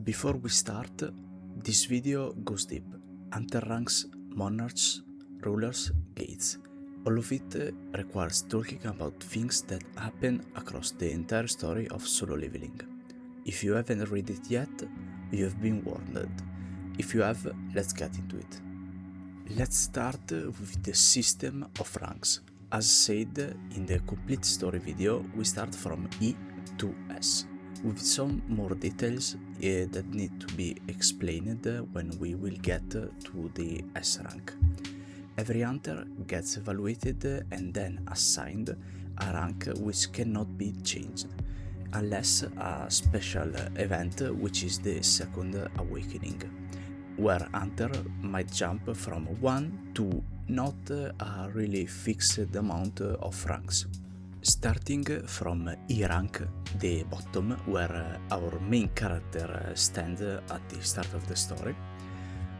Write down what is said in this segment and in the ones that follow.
Before we start, this video goes deep. Hunter ranks, monarchs, rulers, gates. All of it requires talking about things that happen across the entire story of solo leveling. If you haven't read it yet, you have been warned. If you have, let's get into it. Let's start with the system of ranks. As said in the complete story video, we start from E to S, with some more details that need to be explained when we will get to the S rank. Every hunter gets evaluated and then assigned a rank which cannot be changed, unless a special event, which is the Second Awakening, where hunter might jump from 1 to not a really fixed amount of ranks. Starting from E rank, the bottom, where our main character stands at the start of the story,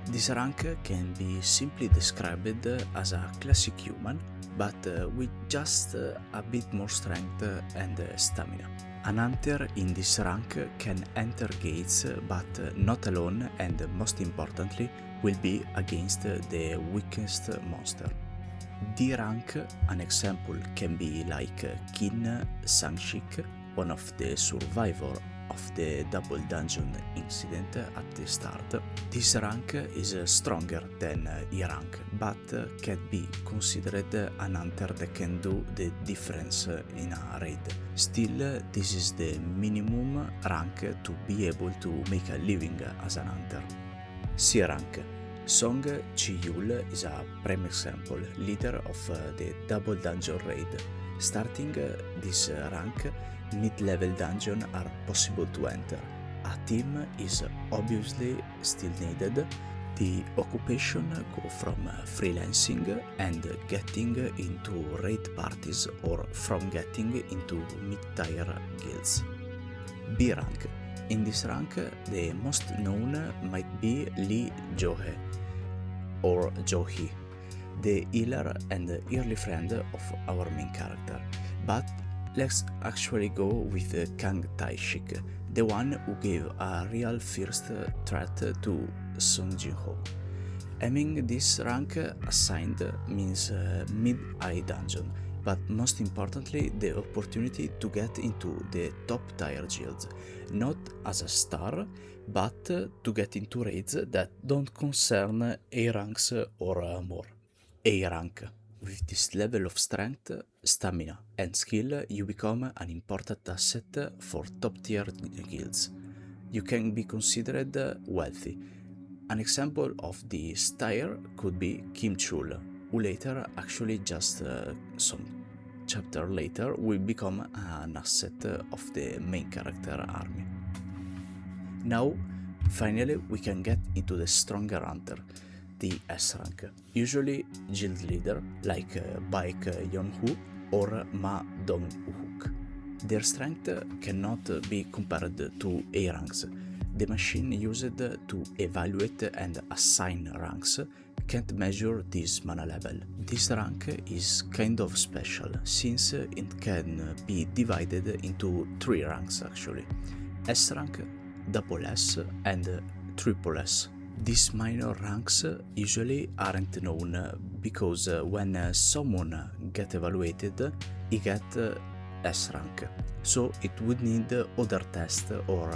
this rank can be simply described as a classic human, but with just a bit more strength and stamina. An hunter in this rank can enter gates, but not alone, and most importantly, will be against the weakest monster. D rank, an example can be like Kin Sangshik, one of the survivors of the double dungeon incident at the start. This rank is stronger than E rank, but can be considered an hunter that can do the difference in a raid. Still, this is the minimum rank to be able to make a living as an hunter. C rank. Song Chi-Yul is a prime example, leader of the double dungeon raid. Starting this rank, mid-level dungeons are possible to enter. A team is obviously still needed. The occupation go from freelancing and getting into raid parties, or from getting into mid-tier guilds. B rank. In this rank, the most known might be Lee Johe, or Johi, the healer and early friend of our main character. But let's actually go with Kang Taishik, the one who gave a real first threat to Song Jin-ho. Having this rank assigned means mid-high dungeon, but most importantly the opportunity to get into the top tier guilds, not as a star, but to get into raids that don't concern A ranks or more. A rank. With this level of strength, stamina and skill, you become an important asset for top tier guilds. You can be considered wealthy. An example of this tier could be Kim Chul, who later, actually just some chapter later, will become an asset of the main character army. Now, finally, we can get into the stronger hunter, the S rank, usually guild leader like Baek Yeon-hoo or Ma Dong-wook. Their strength cannot be compared to A ranks. The machine used to evaluate and assign ranks can't measure this mana level. This rank is kind of special, since it can be divided into 3 ranks actually: S rank, double S, and triple S. These minor ranks usually aren't known because when someone gets evaluated, he gets S rank, so it would need other tests or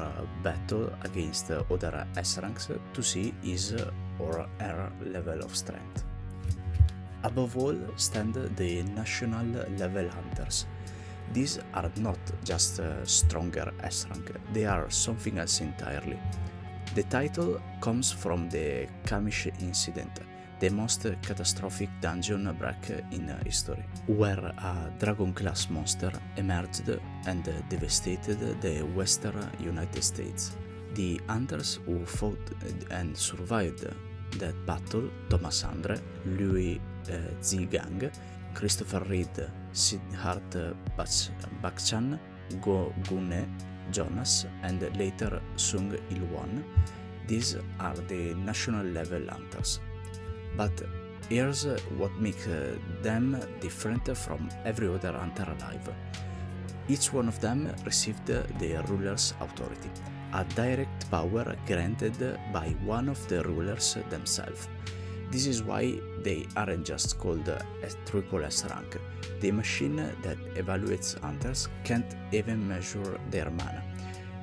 battle against other S ranks to see his or her level of strength. Above all stand the national level hunters. These are not just stronger S rank, they are something else entirely. The title comes from the Kamish incident, the most catastrophic dungeon break in history, where a dragon-class monster emerged and devastated the western United States. The hunters who fought and survived that battle: Thomas Andre, Louis Zigang, Christopher Reed, Siddharth Bakchan, Go Gune, Jonas, and later Sung Il-won. These are the national level hunters. But here's what makes them different from every other hunter alive. Each one of them received the ruler's authority, a direct power granted by one of the rulers themselves. This is why they aren't just called a triple S rank. The machine that evaluates hunters can't even measure their mana.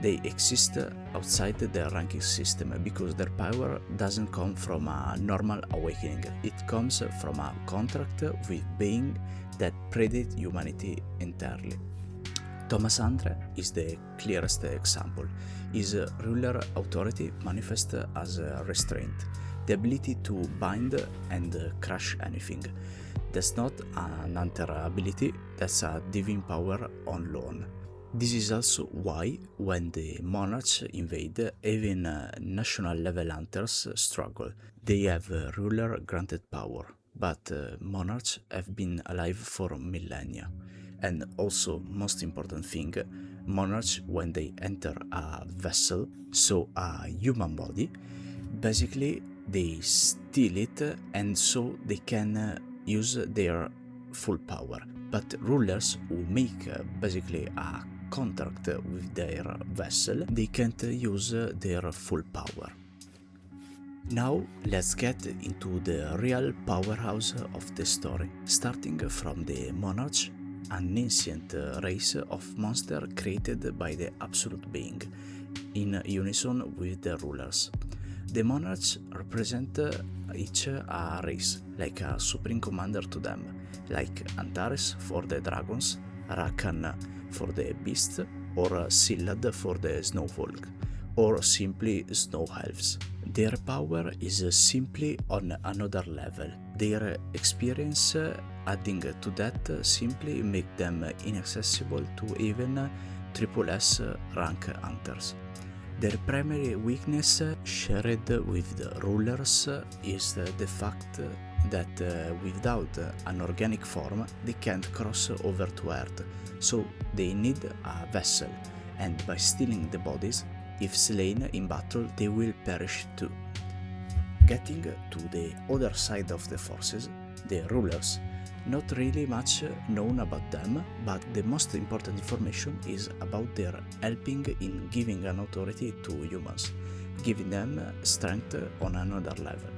They exist outside the ranking system because their power doesn't come from a normal awakening. It comes from a contract with being that predate humanity entirely. Thomas Andre is the clearest example. His ruler authority manifests as restraint, the ability to bind and crush anything. That's not an hunter ability, that's a divine power on loan. This is also why, when the Monarchs invade, even national level hunters struggle. They have ruler granted power, but Monarchs have been alive for millennia. And also, most important thing, Monarchs, when they enter a vessel, so a human body, basically they steal it and so they can use their full power. But rulers who make basically a contract with their vessel, they can't use their full power. Now let's get into the real powerhouse of the story, starting from the Monarchs, an ancient race of monsters created by the Absolute Being, in unison with the rulers. The Monarchs represent each a race, like a supreme commander to them, like Antares for the dragons, Rakan for the beasts, or Sillad for the snowfolk, or simply snow elves. Their power is simply on another level. Their experience adding to that simply make them inaccessible to even triple S rank hunters. Their primary weakness, shared with the rulers, is the fact that without an organic form they can't cross over to Earth, so they need a vessel, and by stealing the bodies, if slain in battle, they will perish too. Getting to the other side of the forces, the rulers. Not really much known about them, but the most important information is about their helping in giving an authority to humans, giving them strength on another level.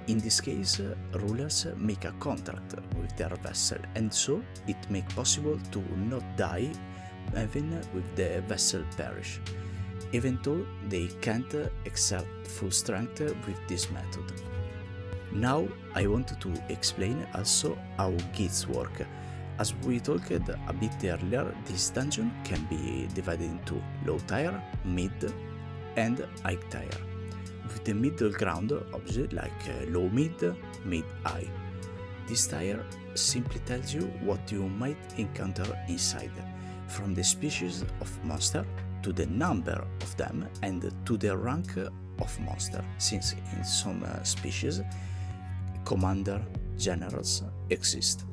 In this case, rulers make a contract with their vessel, and so it makes possible to not die even with the vessel perish, even though they can't exert full strength with this method. Now I want to explain also how gates work. As we talked a bit earlier, this dungeon can be divided into low tier, mid and high tier, with the middle ground obviously like low mid, mid high. This tier simply tells you what you might encounter inside, from the species of monster to the number of them and to the rank of monster, since in some species commander generals exist.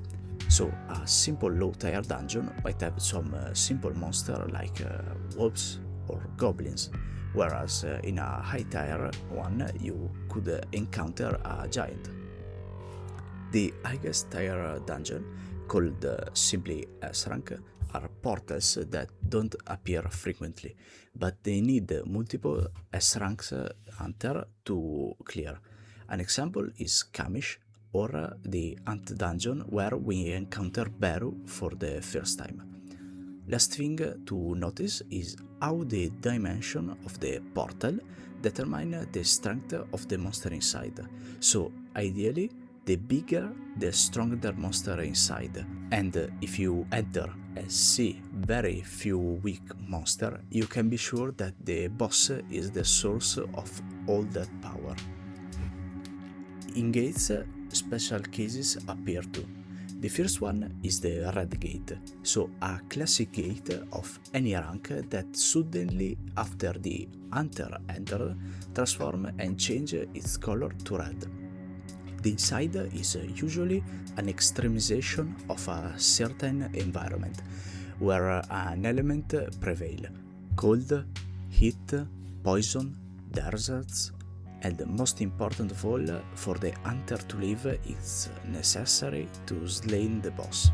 So a simple low tier dungeon might have some simple monster like wolves or goblins, whereas in a high tier one you could encounter a giant. The highest tier dungeon, called simply S rank, are portals that don't appear frequently, but they need multiple S ranks hunter to clear. An example is Kamish, or the Ant Dungeon, where we encounter Beru for the first time. Last thing to notice is how the dimension of the portal determine the strength of the monster inside. So ideally, the bigger, the stronger the monster inside. And if you enter and see very few weak monsters, you can be sure that the boss is the source of all that power. In gates, special cases appear too. The first one is the red gate, so a classic gate of any rank that suddenly, after the hunter entered, transforms and changes its color to red. The inside is usually an extremization of a certain environment, where an element prevails: cold, heat, poison, deserts, and most important of all, for the hunter to live, it's necessary to slay the boss.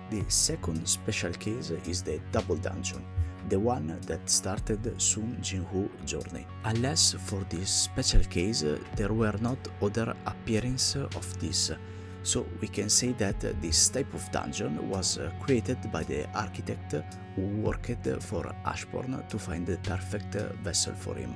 The second special case is the double dungeon, the one that started Sun Jinwoo journey. Unless for this special case there were not other appearances of this, so we can say that this type of dungeon was created by the architect who worked for Ashbourne to find the perfect vessel for him.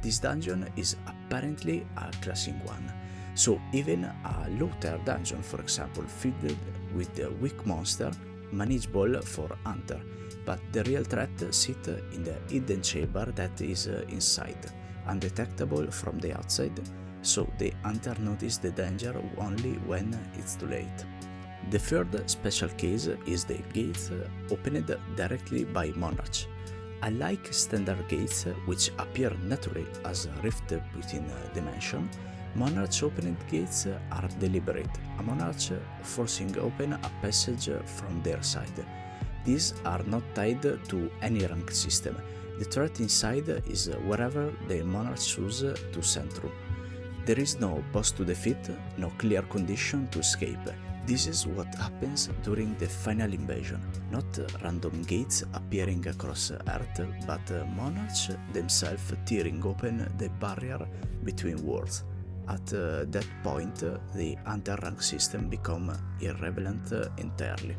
This dungeon is apparently a classic one, so even a low-tier dungeon, for example, filled with a weak monster, manageable for Hunter, but the real threat sits in the hidden chamber that is inside, undetectable from the outside, so the Hunter notices the danger only when it's too late. The third special case is the gates opened directly by Monarchs. Unlike standard gates, which appear naturally as a rift between dimensions, Monarch-opened gates are deliberate, a Monarch forcing open a passage from their side. These are not tied to any rank system. The threat inside is wherever the Monarch choose to send through. There is no boss to defeat, no clear condition to escape. This is what happens during the final invasion, not random gates appearing across Earth, but Monarchs themselves tearing open the barrier between worlds. At that point, the anti-rank system becomes irrelevant entirely.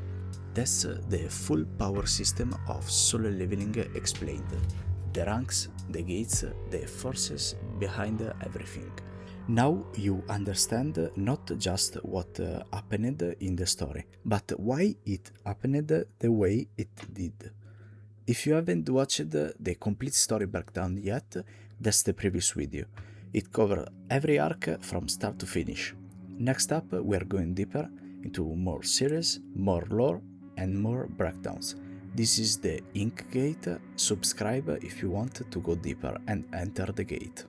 That's the full power system of solo leveling explained. The ranks, the gates, the forces behind everything. Now you understand not just what happened in the story, but why it happened the way it did. If you haven't watched the complete story breakdown yet, that's the previous video. It covers every arc from start to finish. Next up, we are going deeper into more series, more lore, and more breakdowns. This is the Ink Gate. Subscribe if you want to go deeper and enter the gate.